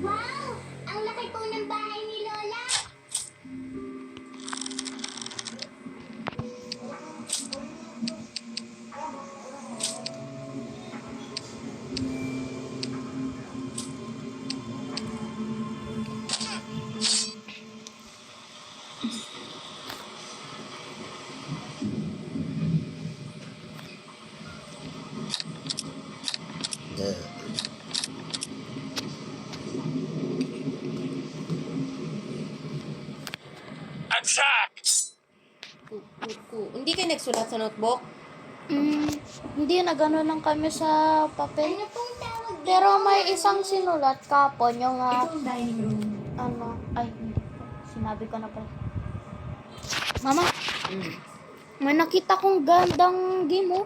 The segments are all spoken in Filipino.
Wow! Ang laki po ng bahay ni Lola! Attack! Hindi kayo nagsulat sa notebook? Hindi, nagano lang kami sa papel. Ano pong tawag dito? Pero may isang sinulat kapon yung Ito ang dining room. hindi. Sinabi ko na pala. Mama, may nakita kong gandang game, oh.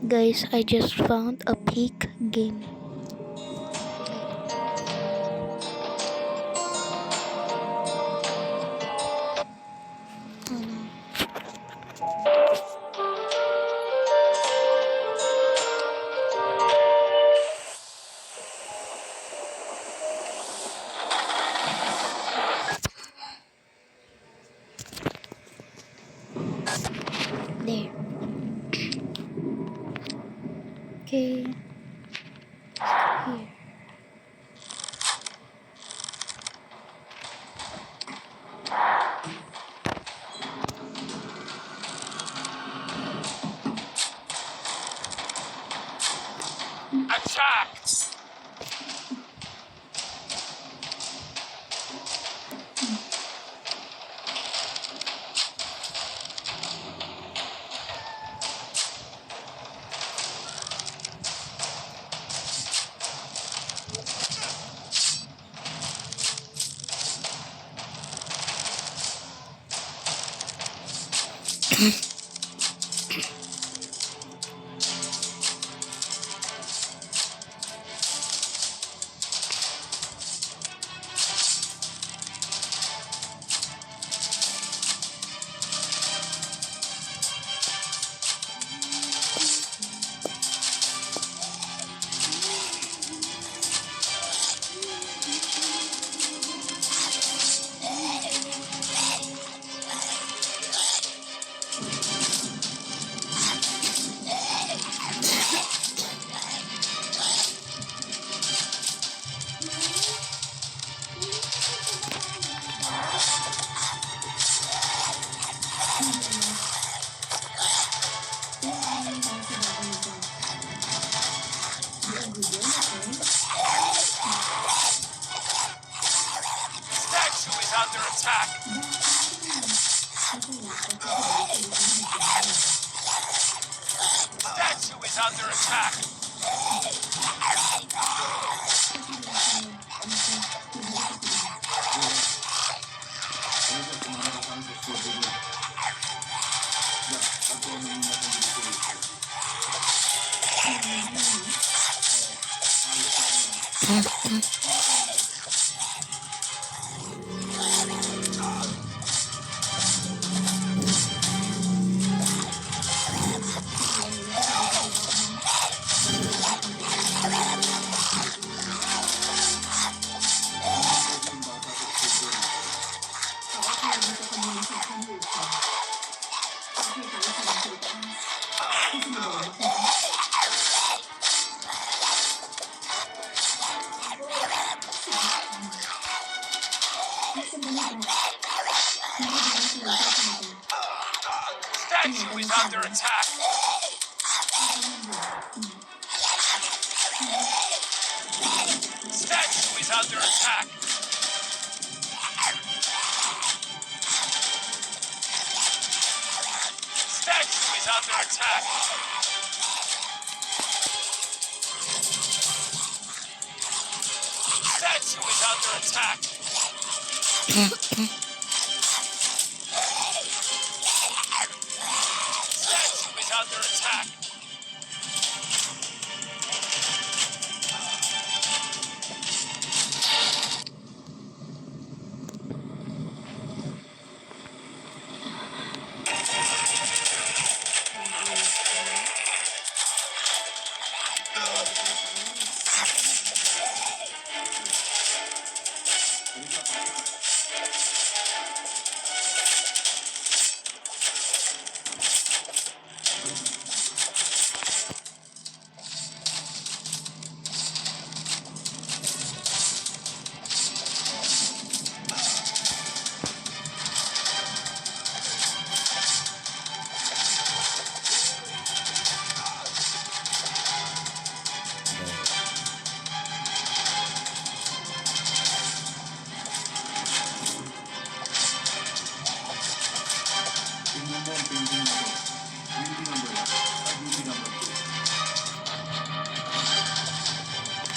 Guys, I just found a peak game. There. Okay. Here. Attack! Statue is under attack! Statue is under attack! Statue is under attack! Statue is under attack! Statue is under attack! Statue is under attack! Statue is under attack!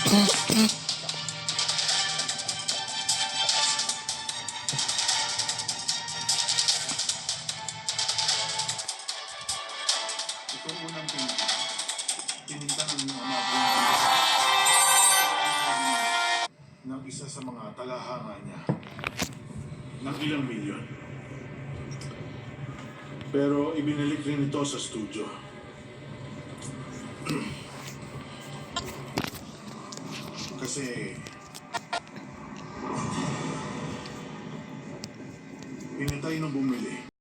Itong unang pininta ng mga ng isa sa mga talahanga niya ng ilang milyon. Pero ibinalik rin ito sa studio. Kasi pinatay ng bumili.